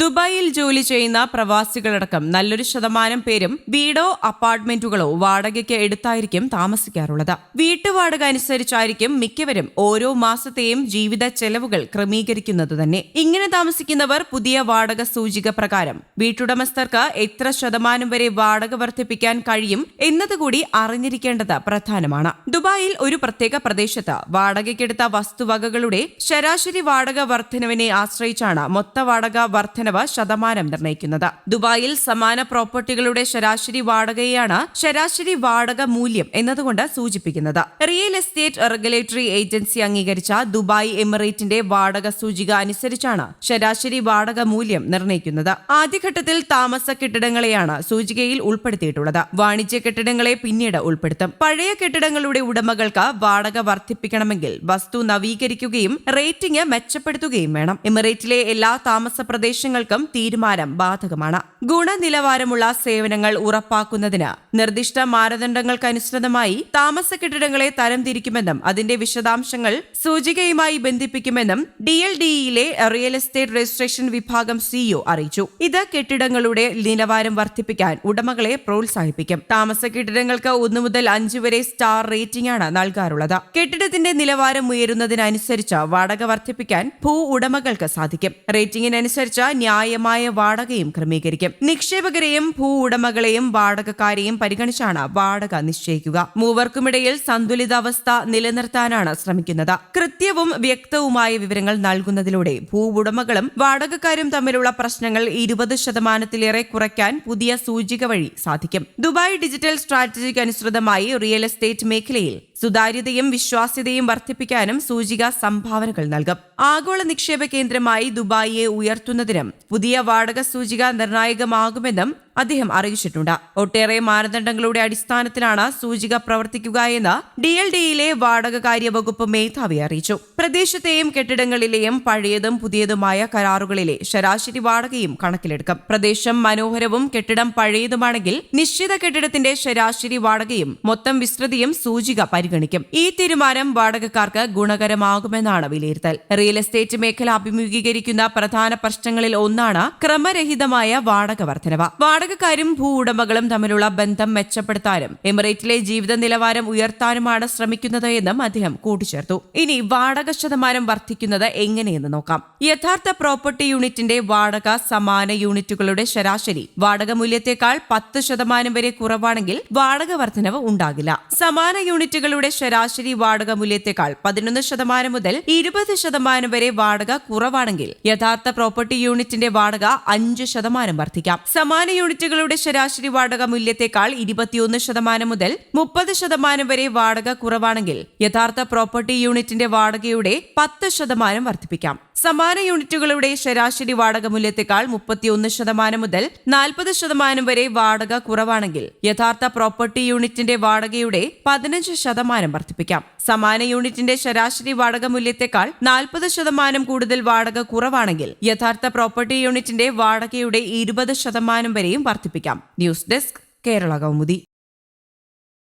ദുബായിൽ ജോലി ചെയ്യുന്ന പ്രവാസികളടക്കം നല്ലൊരു ശതമാനം പേരും വീടോ അപ്പാർട്ട്മെന്റുകളോ വാടകയ്ക്ക് എടുത്തായിരിക്കും താമസിക്കാറുള്ളത്. വീട്ടുവാടക അനുസരിച്ചായിരിക്കും മിക്കവരും ഓരോ മാസത്തെയും ജീവിത ചെലവുകൾ ക്രമീകരിക്കുന്നത് തന്നെ. ഇങ്ങനെ താമസിക്കുന്നവർ പുതിയ വാടക സൂചിക പ്രകാരം വീട്ടുടമസ്ഥർക്ക് എത്ര ശതമാനം വരെ വാടക വർദ്ധിപ്പിക്കാൻ കഴിയും എന്നതുകൂടി അറിഞ്ഞിരിക്കേണ്ടത് പ്രധാനമാണ്. ദുബായിൽ ഒരു പ്രത്യേക പ്രദേശത്ത് വാടകയ്ക്കെടുത്ത വസ്തുവകകളുടെ ശരാശരി വാടക വർധനവിനെ ആശ്രയിച്ചാണ് മൊത്ത വാടക വർധനവ് ശതമാനം നിർണ്ണയിക്കുന്നത്. ദുബായിൽ സമാന പ്രോപ്പർട്ടികളുടെ ശരാശരി വാടകയാണ് ശരാശരി വാടക മൂല്യം എന്നതുകൊണ്ട് സൂചിപ്പിക്കുന്നത്. റിയൽ എസ്റ്റേറ്റ് റെഗുലേറ്ററി ഏജൻസി അംഗീകരിച്ച ദുബായ് എമിറേറ്റിന്റെ വാടക സൂചിക അനുസരിച്ചാണ് ശരാശരി വാടക മൂല്യം നിർണ്ണയിക്കുന്നത്. ആദ്യഘട്ടത്തിൽ താമസ കെട്ടിടങ്ങളെയാണ് സൂചികയിൽ ഉൾപ്പെടുത്തിയിട്ടുള്ളത്. വാണിജ്യ കെട്ടിടങ്ങളെ പിന്നീട് ഉൾപ്പെടുത്തും. പഴയ കെട്ടിടങ്ങളുടെ ഉടമകൾക്ക് വാടക വർദ്ധിപ്പിക്കണമെങ്കിൽ വസ്തു നവീകരിക്കുകയും റേറ്റിംഗ് മെച്ചപ്പെടുത്തുകയും വേണം. എമിറേറ്റിലെ എല്ലാ താമസ പ്രദേശങ്ങൾക്കും തീരുമാനം ബാധകമാണ്. ഗുണനിലവാരമുള്ള സേവനങ്ങൾ ഉറപ്പാക്കുന്നതിന് നിർദ്ദിഷ്ട മാനദണ്ഡങ്ങൾക്കനുസൃതമായി താമസ കെട്ടിടങ്ങളെ തരംതിരിക്കുമെന്നും അതിന്റെ വിശദാംശങ്ങൾ സൂചികയുമായി ബന്ധിപ്പിക്കുമെന്നും DLDEയിലെ റിയൽ എസ്റ്റേറ്റ് രജിസ്ട്രേഷൻ വിഭാഗം CEO അറിയിച്ചു. ഇത് കെട്ടിടങ്ങളുടെ നിലവാരം വർദ്ധിപ്പിക്കാൻ ഉടമകളെ പ്രോത്സാഹിപ്പിക്കും. താമസ കെട്ടിടങ്ങൾക്ക് 1 മുതൽ 5 വരെ സ്റ്റാർ റേറ്റിംഗ് ആണ് നൽകാറുള്ളത്. കെട്ടിടത്തിന്റെ നിലവാരം ഉയരുന്നതിനനുസരിച്ച് വാടക വർദ്ധിപ്പിക്കാൻ ഭൂ ഉടമകൾക്ക് സാധിക്കും. റേറ്റിംഗിനനുസരിച്ച് ന്യായമായ വാടകയും ക്രമീകരിക്കും. നിക്ഷേപകരെയും ഭൂ ഉടമകളെയും വാടകക്കാരെയും പരിഗണിച്ചാണ് വാടക നിശ്ചയിക്കുക. മൂവർക്കുമിടയിൽ സന്തുലിതാവസ്ഥ നിലനിർത്താനാണ് ശ്രമിക്കുന്നത്. കൃത്യവും വ്യക്തവുമായ വിവരങ്ങൾ നൽകുന്നതിലൂടെ ഭൂ ഉടമകളും വാടകക്കാരും തമ്മിലുള്ള പ്രശ്നങ്ങൾ 20% കുറയ്ക്കാൻ പുതിയ സൂചിക വഴി സാധിക്കും. ദുബായ് ഡിജിറ്റൽ സ്ട്രാറ്റജിക്ക് അനുസൃതമായി റിയൽ എസ്റ്റേറ്റ് മേഖലയിൽ സുതാര്യതയും വിശ്വാസ്യതയും വർദ്ധിപ്പിക്കാനും സൂചിക സംഭാവനകൾ നൽകും. ആഗോള നിക്ഷേപ കേന്ദ്രമായി ദുബായിയെ ഉയർത്തുന്നതിനും പുതിയ വാടക സൂചിക നിർണായകമാകുമെന്നും അദ്ദേഹം അറിയിച്ചിട്ടുണ്ട്. ഒട്ടേറെ മാനദണ്ഡങ്ങളുടെ അടിസ്ഥാനത്തിലാണ് സൂചിക പ്രവർത്തിക്കുക എന്ന് DLDEയിലെ വാടകകാര്യ വകുപ്പ് മേധാവി അറിയിച്ചു. പ്രദേശത്തെയും കെട്ടിടങ്ങളിലെയും പഴയതും പുതിയതുമായ കരാറുകളിലെ ശരാശരി വാടകയും കണക്കിലെടുക്കും. പ്രദേശം മനോഹരവും കെട്ടിടം പഴയതുമാണെങ്കിൽ നിശ്ചിത കെട്ടിടത്തിന്റെ ശരാശരി വാടകയും മൊത്തം വിസ്തൃതിയും സൂചിക പരിഗണിക്കും. ഈ തീരുമാനം വാടകക്കാർക്ക് ഗുണകരമാകുമെന്നാണ് വിലയിരുത്തൽ. റിയൽ എസ്റ്റേറ്റ് മേഖല അഭിമുഖീകരിക്കുന്ന പ്രധാന പ്രശ്നങ്ങളിൽ ഒന്നാണ് ക്രമരഹിതമായ വാടക വർധനവ്. വാടകക്കാരും ഭൂ ഉടമകളും തമ്മിലുള്ള ബന്ധം മെച്ചപ്പെടുത്താനും എമിറേറ്റിലെ ജീവിത നിലവാരം ഉയർത്താനുമാണ് ശ്രമിക്കുന്നത് എന്നും അദ്ദേഹം കൂട്ടിച്ചേർത്തു. ഇനി വാടക ശതമാനം വർദ്ധിക്കുന്നത് എങ്ങനെയെന്ന് നോക്കാം. യഥാർത്ഥ പ്രോപ്പർട്ടി യൂണിറ്റിന്റെ വാടക സമാന യൂണിറ്റുകളുടെ ശരാശരി വാടക മൂല്യത്തെക്കാൾ 10% വരെ കുറവാണെങ്കിൽ വാടക വർധനവ് ഉണ്ടാകില്ല. സമാന യൂണിറ്റുകളുടെ ശരാശരി വാടക മൂല്യത്തെക്കാൾ 11% മുതൽ 20% വരെ വാടക കുറവാണെങ്കിൽ യഥാർത്ഥ പ്രോപ്പർട്ടി യൂണിറ്റിന്റെ വാടക 5% വർദ്ധിക്കാം. സമാന യൂണിറ്റുകളുടെ ശരാശരി വാടക മൂല്യത്തെക്കാൾ 21% മുതൽ 30% വരെ വാടക കുറവാണെങ്കിൽ യഥാർത്ഥ പ്രോപ്പർട്ടി യൂണിറ്റിന്റെ വാടകയുടെ 10% വർദ്ധിപ്പിക്കാം. സമാന യൂണിറ്റുകളുടെ ശരാശരി വാടക മൂല്യത്തെക്കാൾ 31% മുതൽ 40% വരെ വാടക കുറവാണെങ്കിൽ യഥാർത്ഥ പ്രോപ്പർട്ടി യൂണിറ്റിന്റെ വാടകയുടെ 15% വർദ്ധിപ്പിക്കാം. സമാന യൂണിറ്റിന്റെ ശരാശരി വാടക മൂല്യത്തെക്കാൾ 40% കൂടുതൽ വാടക കുറവാണെങ്കിൽ യഥാർത്ഥ പ്രോപ്പർട്ടി യൂണിറ്റിന്റെ വാടകയുടെ 20% വരെയും വർദ്ധിപ്പിക്കാം. News desk, Kerala Kaumudi.